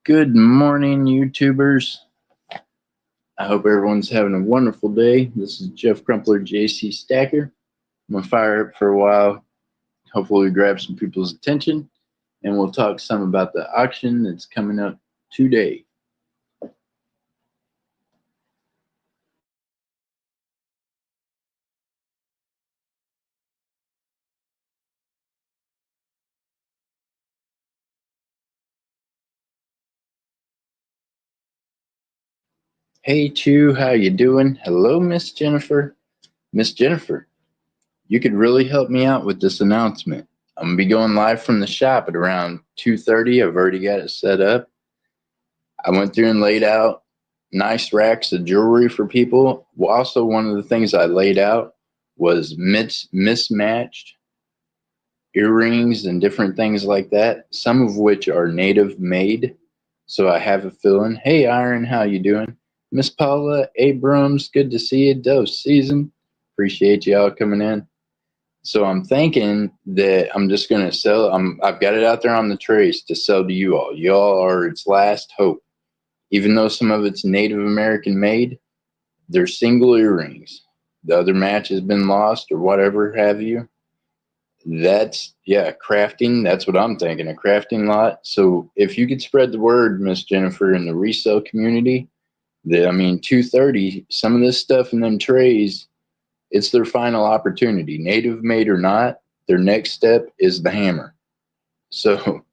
Good morning, YouTubers. I hope everyone's having a wonderful day. This is Jeff Crumpler, JC Stacker. I'm going to fire up for a while. Hopefully, grab some people's attention, and we'll talk some about the auction that's coming up today. Hey, Chew, how you doing? Hello, Miss Jennifer. Miss Jennifer, you could really help me out with this announcement. I'm going to be going live from the shop at around 2:30. I've already got it set up. I went through and laid out nice racks of jewelry for people. Well, also, one of the things I laid out was mismatched earrings and different things like that, some of which are native made. So I have a feeling. Hey, Iron, how you doing? Miss Paula Abrams, good to see you. Dose season. Appreciate y'all coming in. So I'm thinking that I'm just gonna sell. I've got it out there on the trace to sell to you all. Y'all are its last hope. Even though some of it's Native American made, they're single earrings. The other match has been lost or whatever have you. That's, yeah, crafting. That's what I'm thinking, a crafting lot. So if you could spread the word, Miss Jennifer, in the resale community, that, I mean, 2:30, some of this stuff in them trays, it's their final opportunity. Native made or not, their next step is the hammer. So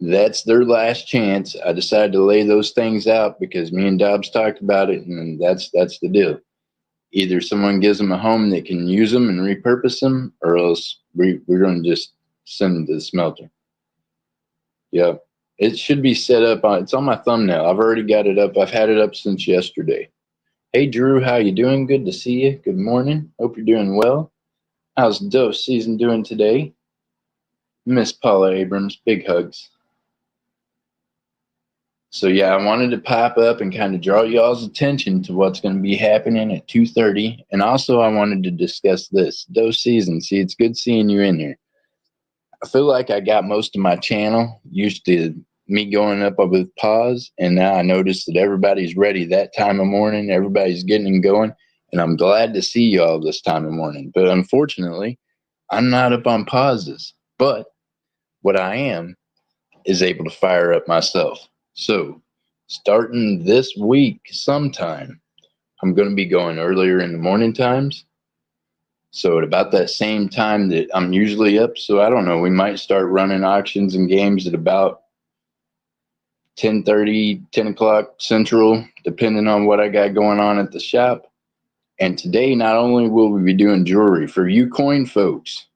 that's their last chance. I decided to lay those things out because me and Dobbs talked about it, and that's the deal. Either someone gives them a home that can use them and repurpose them, or else we're going to just send them to the smelter. Yeah, it should be set up on. It's on my thumbnail. I've already got it up. I've had it up since yesterday. Hey Drew, how you doing? Good to see you. Good morning. Hope you're doing well. How's Dose season doing today? Miss Paula Abrams, big hugs. So yeah, I wanted to pop up and kind of draw y'all's attention to what's going to be happening at 2:30, and also I wanted to discuss this Dose season. See, it's good seeing you in here. I feel like I got most of my channel used to me going up with pause, and now I notice that everybody's ready that time of morning. Everybody's getting and going, and I'm glad to see y'all this time of morning. But unfortunately, I'm not up on pauses. But what I am is able to fire up myself. So, starting this week sometime, I'm going to be going earlier in the morning times. So, at about that same time that I'm usually up, so I don't know, we might start running auctions and games at about 10:30, 10 o'clock Central, depending on what I got going on at the shop. And today, not only will we be doing jewelry for you coin folks,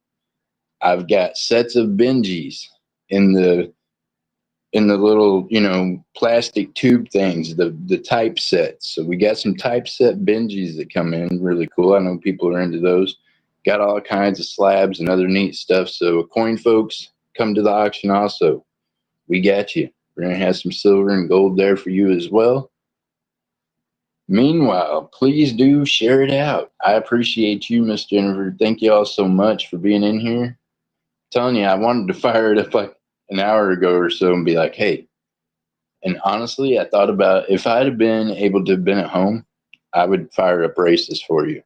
I've got sets of Benjis in the little, plastic tube things, the typesets. So we got some typeset Benjis that come in, really cool. I know people are into those. Got all kinds of slabs and other neat stuff. So coin folks, come to the auction also. We got you. We're gonna have some silver and gold there for you as well. Meanwhile, please do share it out. I appreciate you, Miss Jennifer. Thank you all so much for being in here. I'm telling you, I wanted to fire it up like an hour ago or so and be like, hey, and honestly, I thought about if I'd have been able to have been at home, I would fire up races for you.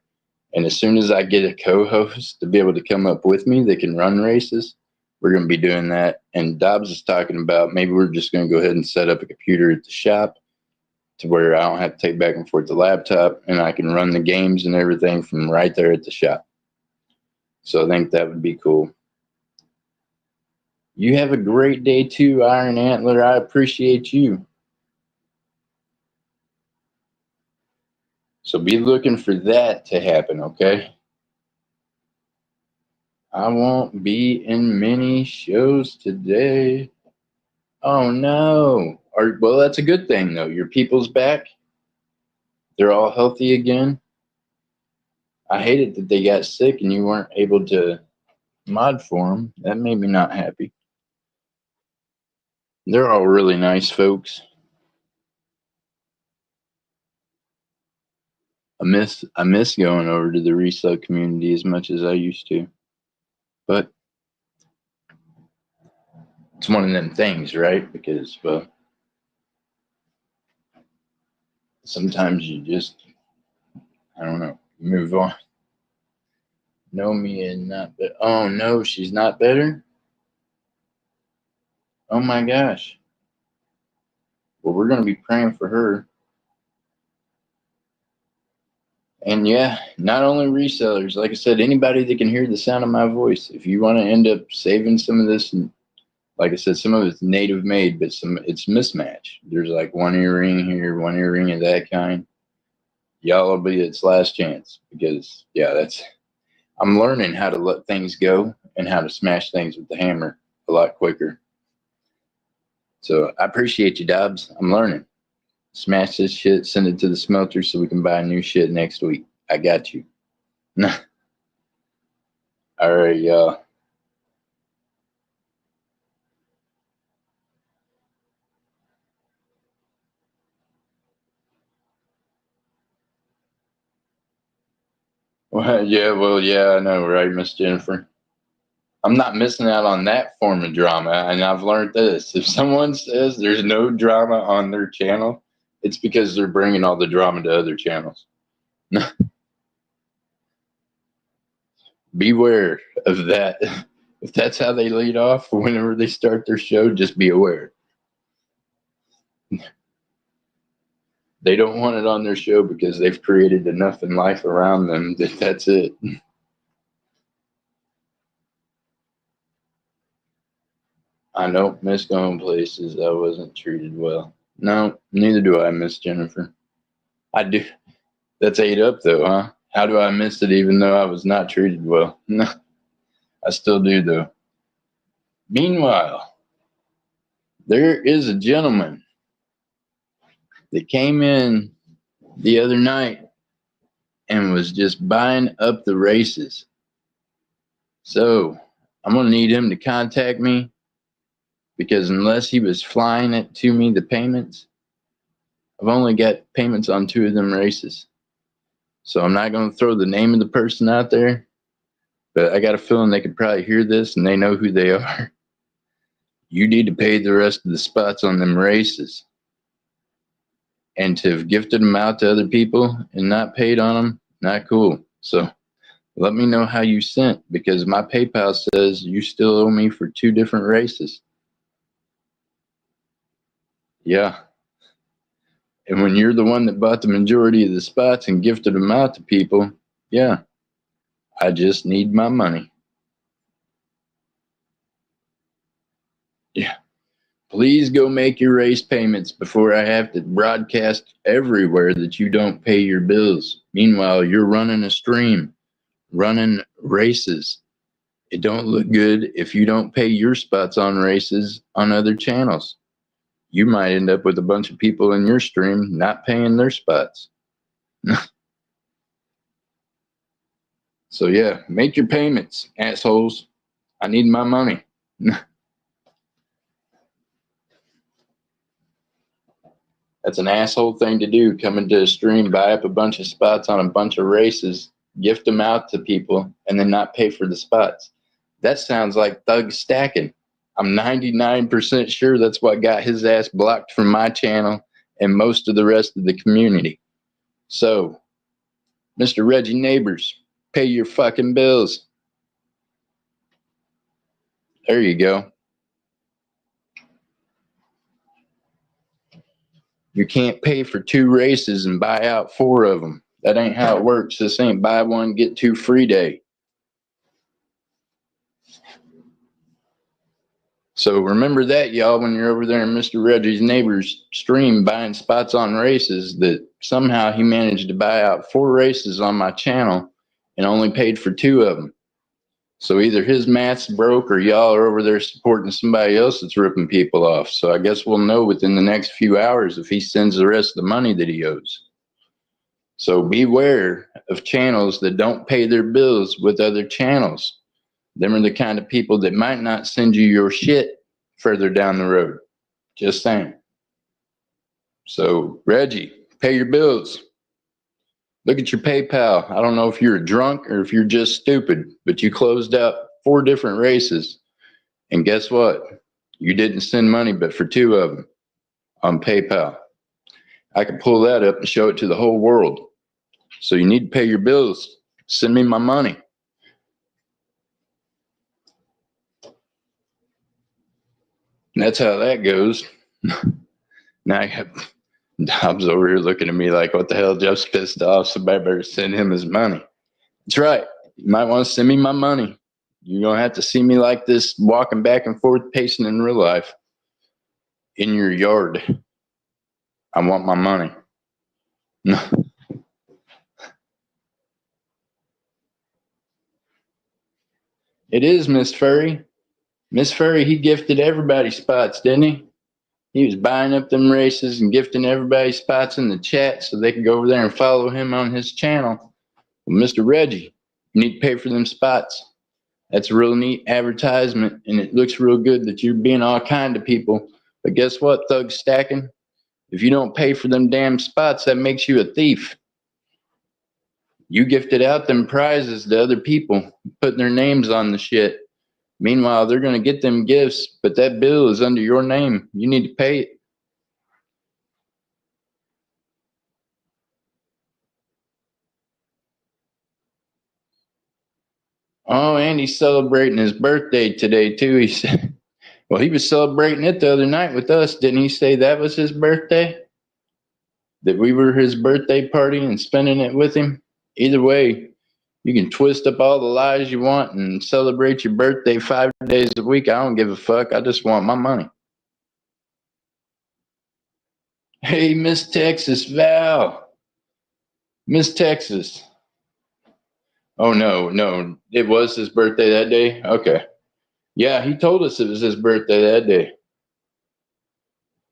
And as soon as I get a co-host to be able to come up with me that can run races, we're going to be doing that. And Dobbs is talking about maybe we're just going to go ahead and set up a computer at the shop to where I don't have to take back and forth the laptop and I can run the games and everything from right there at the shop. So I think that would be cool. You have a great day too, Iron Antler. I appreciate you. So be looking for that to happen, okay? I won't be in many shows today. Oh no. Well, that's a good thing though. Your people's back. They're all healthy again. I hated that they got sick and you weren't able to mod for them. That made me not happy. They're all really nice folks. I miss going over to the resale community as much as I used to. But it's one of them things, right? Because, well, sometimes you just, I don't know, move on. No, me and not better. Oh no, she's not better. Oh my gosh. Well, we're gonna be praying for her. And yeah, not only resellers, like I said, anybody that can hear the sound of my voice. If you want to end up saving some of this, and like I said, some of it's native made, but some it's mismatched. There's like one earring here, one earring of that kind. Y'all will be its last chance because yeah, that's I'm learning how to let things go and how to smash things with the hammer a lot quicker. So I appreciate you, Dobbs. I'm learning. Smash this shit, send it to the smelter so we can buy new shit next week. I got you. All right, y'all. Well, yeah, I know, right, Miss Jennifer? I'm not missing out on that form of drama, and I've learned this. If someone says there's no drama on their channel, it's because they're bringing all the drama to other channels. Beware of that. If that's how they lead off whenever they start their show, just be aware. They don't want it on their show because they've created enough in life around them that that's it. I don't miss going places. I wasn't treated well. No, neither do I, Miss Jennifer. I do. That's ate up though, huh? How do I miss it even though I was not treated well? No, I still do though. Meanwhile, there is a gentleman that came in the other night and was just buying up the races. So I'm gonna need him to contact me because unless he was flying it to me, the payments, I've only got payments on 2 of them races. So I'm not gonna throw the name of the person out there, but I got a feeling they could probably hear this and they know who they are. You need to pay the rest of the spots on them races. And to have gifted them out to other people and not paid on them, not cool. So let me know how you sent because my PayPal says you still owe me for 2 different races. Yeah. And when you're the one that bought the majority of the spots and gifted them out to people, yeah, I just need my money. Yeah. Please go make your race payments before I have to broadcast everywhere that you don't pay your bills. Meanwhile, you're running a stream, running races. It don't look good if you don't pay your spots on races on other channels. You might end up with a bunch of people in your stream not paying their spots. So yeah, make your payments, assholes. I need my money. That's an asshole thing to do. Come into a stream, buy up a bunch of spots on a bunch of races, gift them out to people, and then not pay for the spots. That sounds like thug stacking. I'm 99% sure that's what got his ass blocked from my channel and most of the rest of the community. So, Mr. Reggie Neighbors, pay your fucking bills. There you go. You can't pay for 2 races and buy out 4 of them. That ain't how it works. This ain't buy one, get 2 free day. So remember that, y'all, when you're over there in Mr. Reggie's neighbor's stream buying spots on races, that somehow he managed to buy out 4 races on my channel and only paid for 2 of them. So either his math's broke or y'all are over there supporting somebody else that's ripping people off. So I guess we'll know within the next few hours if he sends the rest of the money that he owes. So beware of channels that don't pay their bills with other channels. Them are the kind of people that might not send you your shit further down the road. Just saying. So, Reggie, pay your bills. Look at your PayPal. I don't know if you're a drunk or if you're just stupid, but you closed out 4 different races. And guess what? You didn't send money but for 2 of them on PayPal. I can pull that up and show it to the whole world. So you need to pay your bills. Send me my money. And that's how that goes. Now I got Dobbs over here looking at me like, what the hell? Jeff's pissed off. Somebody better send him his money. That's right. You might want to send me my money. You're going to have to see me like this, walking back and forth, pacing in real life. In your yard. I want my money. It is Miss Furry. Miss Furry, he gifted everybody spots, didn't he? He was buying up them races and gifting everybody spots in the chat so they could go over there and follow him on his channel. Well, Mr. Reggie, you need to pay for them spots. That's a real neat advertisement, and it looks real good that you're being all kind to people. But guess what, Thug Stacking? If you don't pay for them damn spots, that makes you a thief. You gifted out them prizes to other people, putting their names on the shit. Meanwhile, they're going to get them gifts, but that bill is under your name. You need to pay it. Oh, and he's celebrating his birthday today, too. He said, well, he was celebrating it the other night with us. Didn't he say that was his birthday? That we were his birthday party and spending it with him? Either way, you can twist up all the lies you want and celebrate your birthday 5 days a week. I don't give a fuck. I just want my money. Hey, Miss Texas, Val. Miss Texas. Oh, no. It was his birthday that day? Okay. Yeah, he told us it was his birthday that day.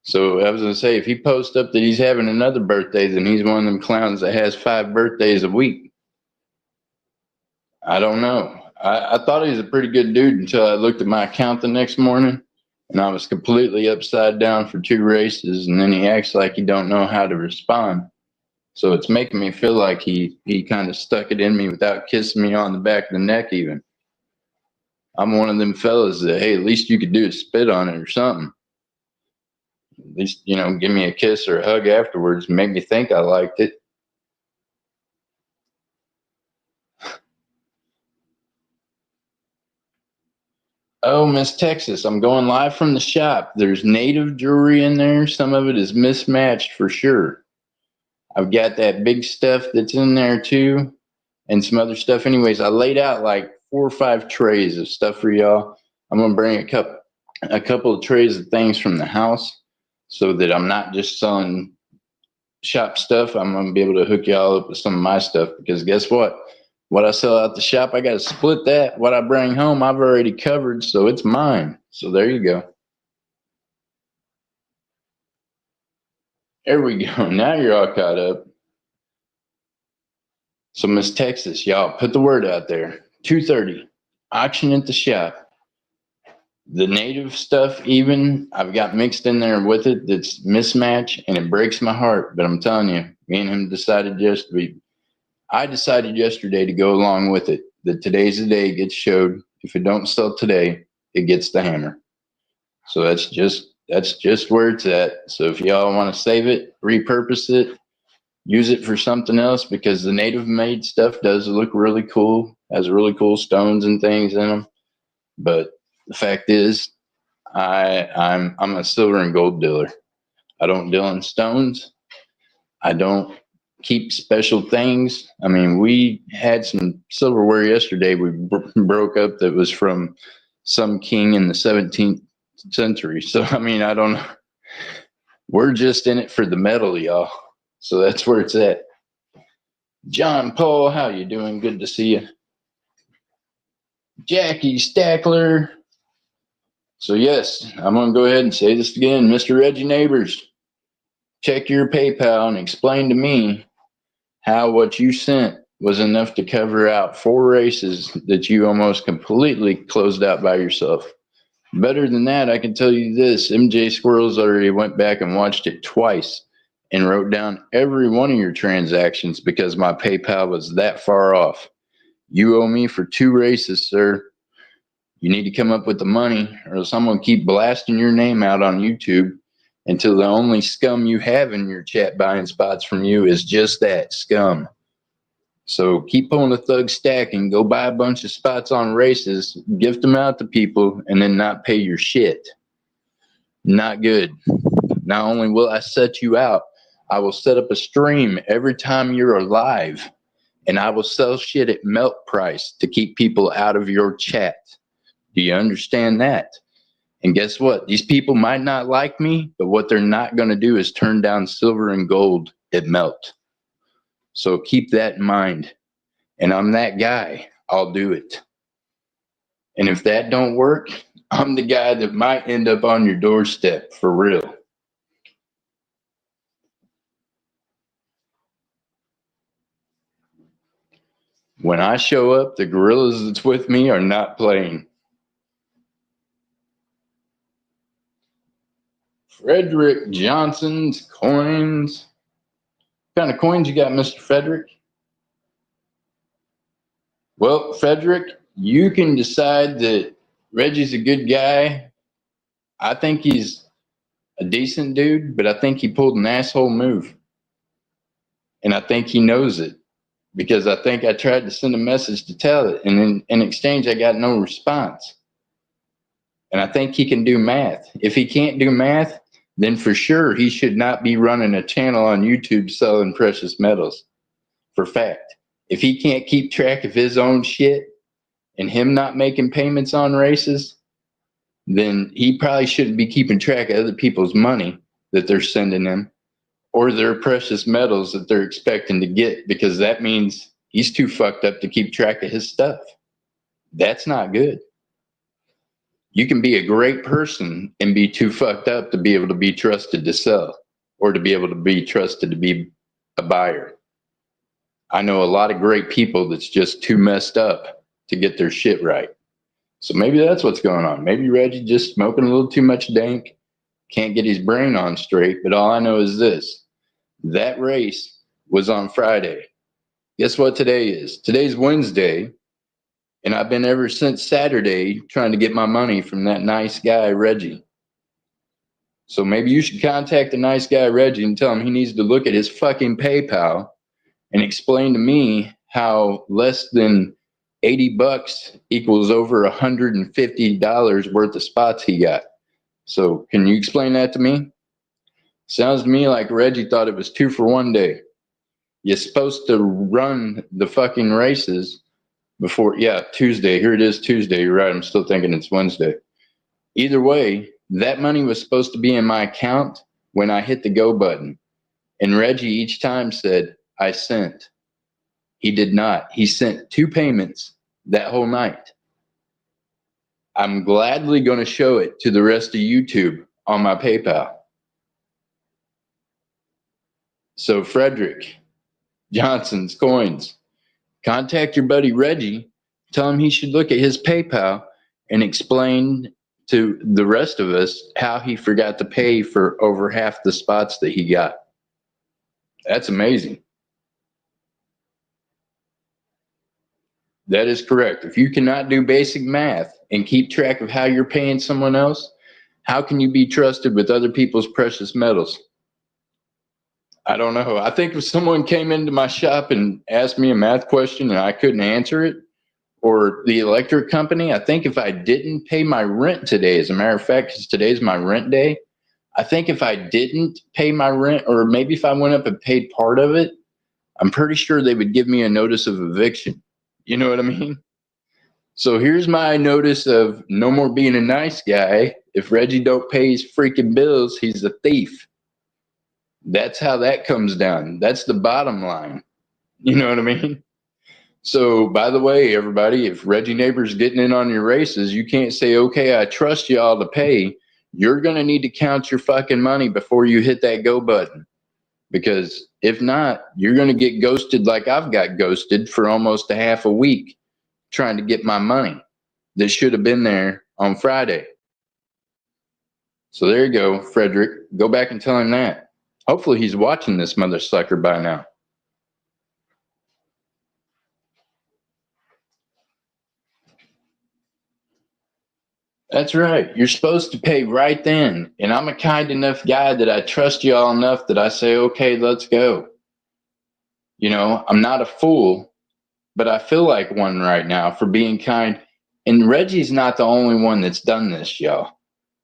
So I was going to say, if he posts up that he's having another birthday, then he's one of them clowns that has 5 birthdays a week. I don't know. I thought he was a pretty good dude until I looked at my account the next morning, and I was completely upside down for 2 races, and then he acts like he don't know how to respond. So it's making me feel like he kind of stuck it in me without kissing me on the back of the neck even. I'm one of them fellas that, hey, at least you could do is spit on it or something. At least, give me a kiss or a hug afterwards and make me think I liked it. Oh, Miss Texas, I'm going live from the shop. There's native jewelry in there. Some of it is mismatched for sure. I've got that big stuff that's in there too, and some other stuff. Anyways, I laid out like 4 or 5 trays of stuff for y'all. I'm gonna bring a couple of trays of things from the house so that I'm not just selling shop stuff. I'm gonna be able to hook y'all up with some of my stuff, because guess what? What I sell out the shop, I gotta split that. What I bring home, I've already covered, so it's mine. So there you go. There we go. Now you're all caught up. So Miss Texas, y'all put the word out there. 2:30, auction at the shop. The native stuff, even I've got mixed in there with it. That's mismatch, and it breaks my heart. But I'm telling you, me and him decided yesterday. I decided yesterday to go along with it. That today's the day it gets showed. If it don't sell today, it gets the hammer. So that's just where it's at. So if y'all want to save it, repurpose it, use it for something else, because the native made stuff does look really cool, has really cool stones and things in them. But the fact is, I'm a silver and gold dealer. I don't deal in stones. I don't keep special things. I mean, we had some silverware yesterday we broke up that was from some king in the 17th century. So I mean, I don't know. We're just in it for the metal, y'all. So that's where it's at. John Paul, how you doing? Good to see you. Jackie Stackler. So yes, I'm going to go ahead and say this again. Mr. Reggie Neighbors, check your PayPal and explain to me how what you sent was enough to cover out 4 races that you almost completely closed out by yourself. Better than that, I can tell you this. MJ Squirrels already went back and watched it twice and wrote down every one of your transactions because my PayPal was that far off. You owe me for 2 races, sir. You need to come up with the money, or else I'm going to keep blasting your name out on YouTube, until the only scum you have in your chat buying spots from you is just that, scum. So keep pulling the thug stack and go buy a bunch of spots on races, gift them out to people, and then not pay your shit. Not good. Not only will I set you out, I will set up a stream every time you're alive, and I will sell shit at melt price to keep people out of your chat. Do you understand that? And guess what? These people might not like me, but what they're not going to do is turn down silver and gold at melt. So keep that in mind. And I'm that guy. I'll do it. And if that don't work, I'm the guy that might end up on your doorstep for real. When I show up, the gorillas that's with me are not playing. Frederick Johnson's coins. What kind of coins you got, Mr. Frederick? Well, Frederick, you can decide that Reggie's a good guy. I think he's a decent dude, but I think he pulled an asshole move. And I think he knows it because I think I tried to send a message to tell it. And in exchange, I got no response. And I think he can do math. If he can't do math, then for sure he should not be running a channel on YouTube selling precious metals. For fact, if he can't keep track of his own shit and him not making payments on races, then he probably shouldn't be keeping track of other people's money that they're sending him or their precious metals that they're expecting to get, because that means he's too fucked up to keep track of his stuff. That's not good. You can be a great person and be too fucked up to be able to be trusted to sell or to be able to be trusted to be a buyer. I know a lot of great people that's just too messed up to get their shit right. So maybe that's what's going on. Maybe Reggie just smoking a little too much dank, can't get his brain on straight. But all I know is this: that race was on Friday. Guess what today is? Today's Wednesday. And I've been ever since Saturday trying to get my money from that nice guy, Reggie. So maybe you should contact the nice guy, Reggie, and tell him he needs to look at his fucking PayPal and explain to me how less than 80 bucks equals over $150 worth of spots he got. So can you explain that to me? Sounds to me like Reggie thought it was 2 for 1 day. You're supposed to run the fucking races before, yeah, Tuesday. Here it is, Tuesday. You're right. I'm still thinking it's Wednesday. Either way, that money was supposed to be in my account when I hit the go button. And Reggie each time said, I sent. He did not. He sent 2 payments that whole night. I'm gladly going to show it to the rest of YouTube on my PayPal. So Frederick Johnson's coins, contact your buddy Reggie, tell him he should look at his PayPal and explain to the rest of us how he forgot to pay for over half the spots that he got. That's amazing. That is correct. If you cannot do basic math and keep track of how you're paying someone else, how can you be trusted with other people's precious metals? I don't know. I think if someone came into my shop and asked me a math question and I couldn't answer it, or the electric company, I think if I didn't pay my rent today, as a matter of fact, because today's my rent day, I think if I didn't pay my rent, or maybe if I went up and paid part of it, I'm pretty sure they would give me a notice of eviction. You know what I mean? So here's my notice of no more being a nice guy. If Reggie don't pay his freaking bills, he's a thief. That's how that comes down. That's the bottom line. You know what I mean? So, by the way, everybody, if Reggie Neighbor's getting in on your races, you can't say, okay, I trust y'all to pay. You're going to need to count your fucking money before you hit that go button. Because if not, you're going to get ghosted like I've got ghosted for almost a half a week trying to get my money that should have been there on Friday. So there you go, Frederick. Go back and tell him that. Hopefully he's watching this mother sucker by now. That's right. You're supposed to pay right then. And I'm a kind enough guy that I trust y'all enough that I say, okay, let's go. I'm not a fool, but I feel like one right now for being kind. And Reggie's not the only one that's done this, y'all.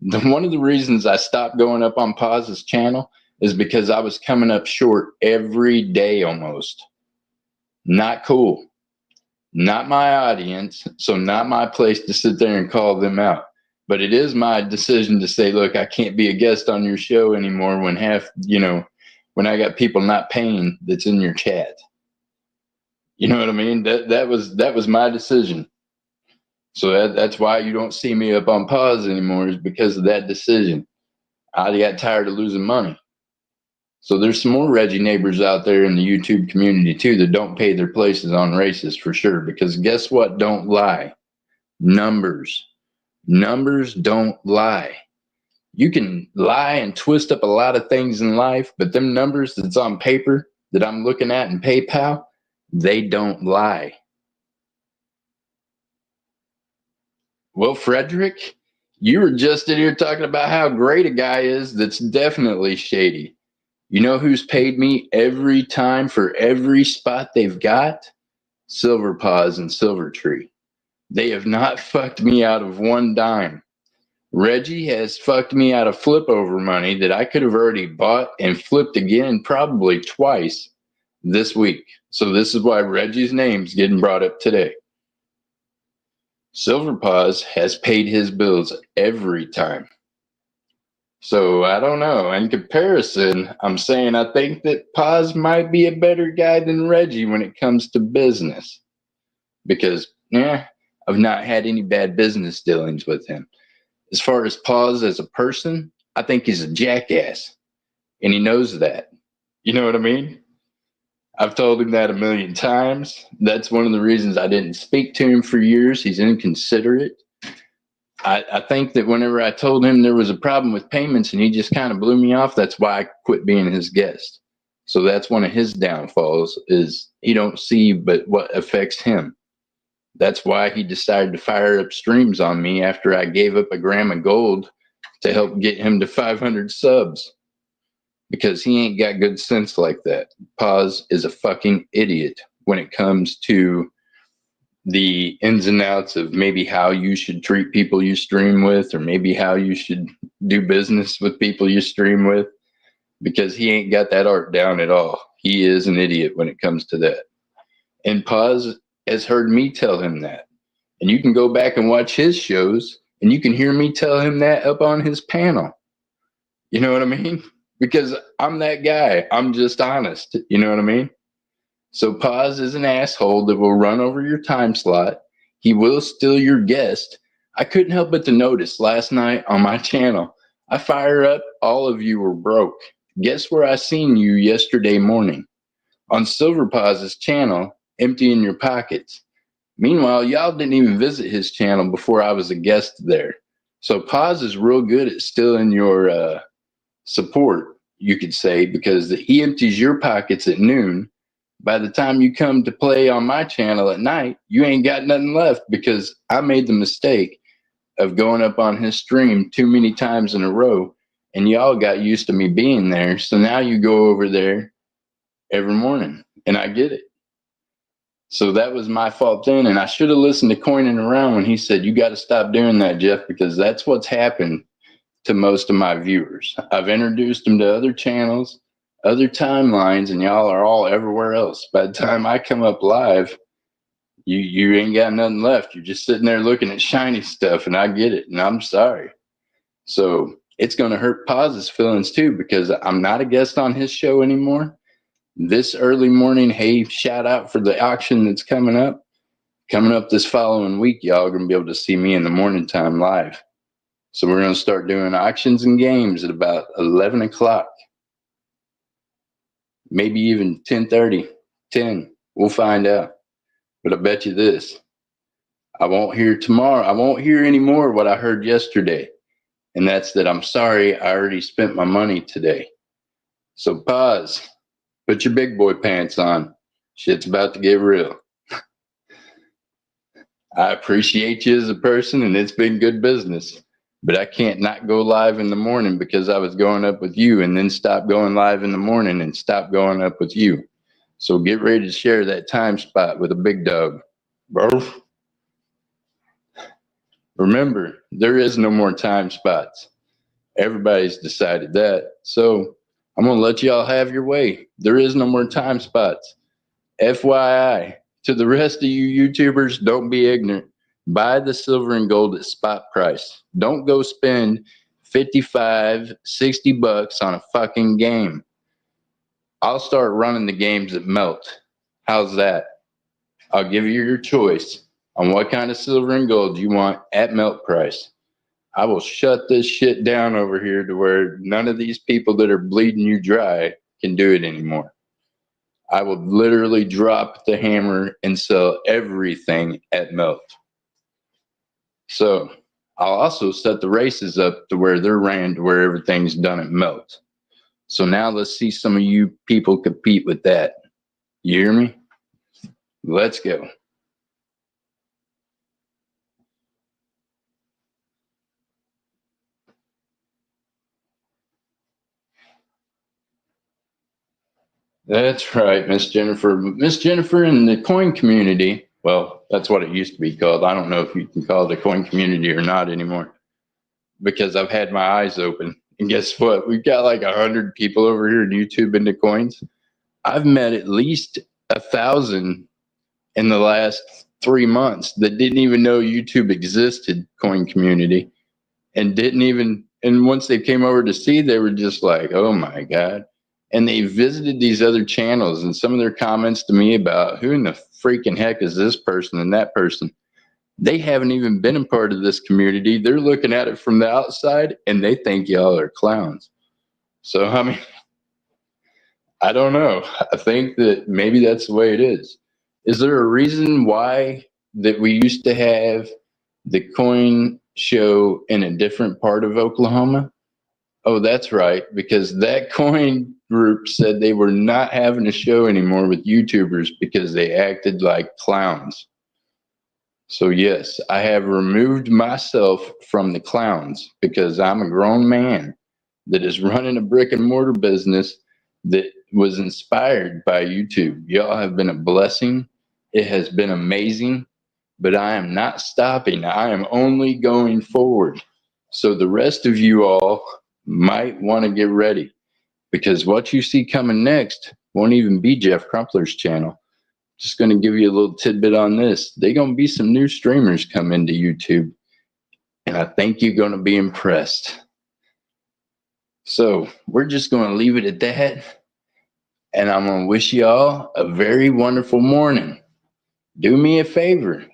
One of the reasons I stopped going up on Paz's channel is because I was coming up short every day almost. Not cool. Not my audience, so not my place to sit there and call them out. But it is my decision to say, look, I can't be a guest on your show anymore when I got people not paying that's in your chat. You know what I mean? That was my decision. So that's why you don't see me up on pause anymore, is because of that decision. I got tired of losing money. So there's some more Reggie neighbors out there in the YouTube community too that don't pay their places on races for sure. Because guess what? Don't lie. Numbers. Numbers don't lie. You can lie and twist up a lot of things in life, but them numbers that's on paper that I'm looking at in PayPal, they don't lie. Well, Frederick, you were just in here talking about how great a guy is that's definitely shady. You know who's paid me every time for every spot they've got? Silver Paws and Silver Tree. They have not fucked me out of one dime. Reggie has fucked me out of flip over money that I could have already bought and flipped again probably twice this week. So this is why Reggie's name's getting brought up today. Silver Paws has paid his bills every time. So I don't know. In comparison, I'm saying I think that Paws might be a better guy than Reggie when it comes to business. Because, I've not had any bad business dealings with him. As far as Paws as a person, I think he's a jackass. And he knows that. You know what I mean? I've told him that a million times. That's one of the reasons I didn't speak to him for years. He's inconsiderate. I think that whenever I told him there was a problem with payments and he just kind of blew me off, that's why I quit being his guest. So that's one of his downfalls, is he don't see but what affects him. That's why he decided to fire up streams on me after I gave up a gram of gold to help get him to 500 subs. Because he ain't got good sense like that. Paz is a fucking idiot when it comes to the ins and outs of maybe how you should treat people you stream with, or maybe how you should do business with people you stream with, because he ain't got that art down at all. He is an idiot when it comes to that. And Paz has heard me tell him that. And you can go back and watch his shows and you can hear me tell him that up on his panel. You know what I mean? Because I'm that guy. I'm just honest. You know what I mean? So Paz is an asshole that will run over your time slot. He will steal your guest. I couldn't help but to notice last night on my channel, I fire up, all of you were broke. Guess where I seen you yesterday morning? On Silver Paz's channel, emptying your pockets. Meanwhile, y'all didn't even visit his channel before I was a guest there. So Paz is real good at stealing your support, you could say, because he empties your pockets at noon. By the time you come to play on my channel at night, you ain't got nothing left, because I made the mistake of going up on his stream too many times in a row, and y'all got used to me being there. So now you go over there every morning, and I get it. So that was my fault then, and I should have listened to Coining Around when he said, you got to stop doing that, Jeff, because that's what's happened to most of my viewers. I've introduced them to other channels, other timelines, and y'all are all everywhere else. By the time I come up live, you ain't got nothing left. You're just sitting there looking at shiny stuff, and I get it, and I'm sorry. So it's going to hurt Paz's feelings too, because I'm not a guest on his show anymore. This early morning, hey, shout out for the auction that's coming up. Coming up this following week, y'all are going to be able to see me in the morning time live. So we're going to start doing auctions and games at about 11 o'clock. Maybe even 10:30, 10. We'll find out. But I bet you this. I won't hear tomorrow. I won't hear anymore what I heard yesterday. And that's that I'm sorry, I already spent my money today. So pause. Put your big boy pants on. Shit's about to get real. I appreciate you as a person, and it's been good business. But I can't not go live in the morning because I was going up with you, and then stop going live in the morning and stop going up with you. So get ready to share that time spot with a big dog. Bro, remember, there is no more time spots. Everybody's decided that. So I'm going to let y'all have your way. There is no more time spots. FYI, to the rest of you YouTubers, don't be ignorant. Buy the silver and gold at spot price. Don't go spend 55, 60 bucks on a fucking game. I'll start running the games that melt. How's that? I'll give you your choice on what kind of silver and gold you want at melt price. I will shut this shit down over here to where none of these people that are bleeding you dry can do it anymore. I will literally drop the hammer and sell everything at melt. So I'll also set the races up to where they're ran to where everything's done at melt. So now let's see some of you people compete with that. You hear me? Let's go. That's right, Miss Jennifer. Miss Jennifer in the coin community, well, that's what it used to be called. I don't know if you can call it a coin community or not anymore because I've had my eyes open. And guess what? We've got like 100 people over here in YouTube into coins. I've met at least 1,000 in the last 3 months that didn't even know YouTube existed, coin community, and didn't even, and once they came over to see, they were just like, oh my God. And they visited these other channels, and some of their comments to me about who in the freaking heck is this person and that person, they haven't even been a part of this community. They're looking at it from the outside and they think y'all are clowns. So, I mean, I don't know. I think that maybe that's the way it is. Is there a reason why that we used to have the coin show in a different part of Oklahoma? Oh, that's right, because that coin group said they were not having a show anymore with YouTubers because they acted like clowns. So, yes, I have removed myself from the clowns because I'm a grown man that is running a brick and mortar business that was inspired by YouTube. Y'all have been a blessing. It has been amazing, but I am not stopping. I am only going forward. So, the rest of you all might want to get ready because what you see coming next won't even be Jeff Crumpler's channel. Just going to give you a little tidbit on this. They're going to be some new streamers come into YouTube, and I think you're going to be impressed. So we're just going to leave it at that, and I'm going to wish y'all a very wonderful morning. Do me a favor.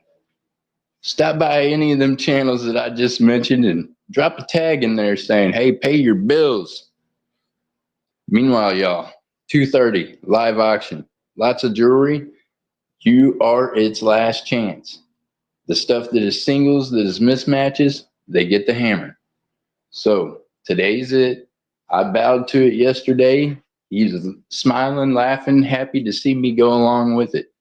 Stop by any of them channels that I just mentioned and drop a tag in there saying, hey, pay your bills. Meanwhile, y'all, 2:30 live auction. Lots of jewelry. You are its last chance. The stuff that is singles, that is mismatches, they get the hammer. So today's it. I bowed to it yesterday. He's smiling, laughing, happy to see me go along with it.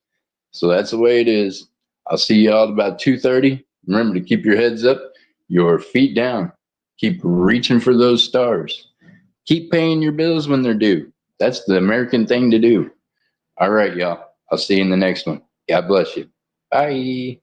So that's the way it is. I'll see y'all at about 2:30. Remember to keep your heads up, your feet down. Keep reaching for those stars. Keep paying your bills when they're due. That's the American thing to do. All right, y'all. I'll see you in the next one. God bless you. Bye.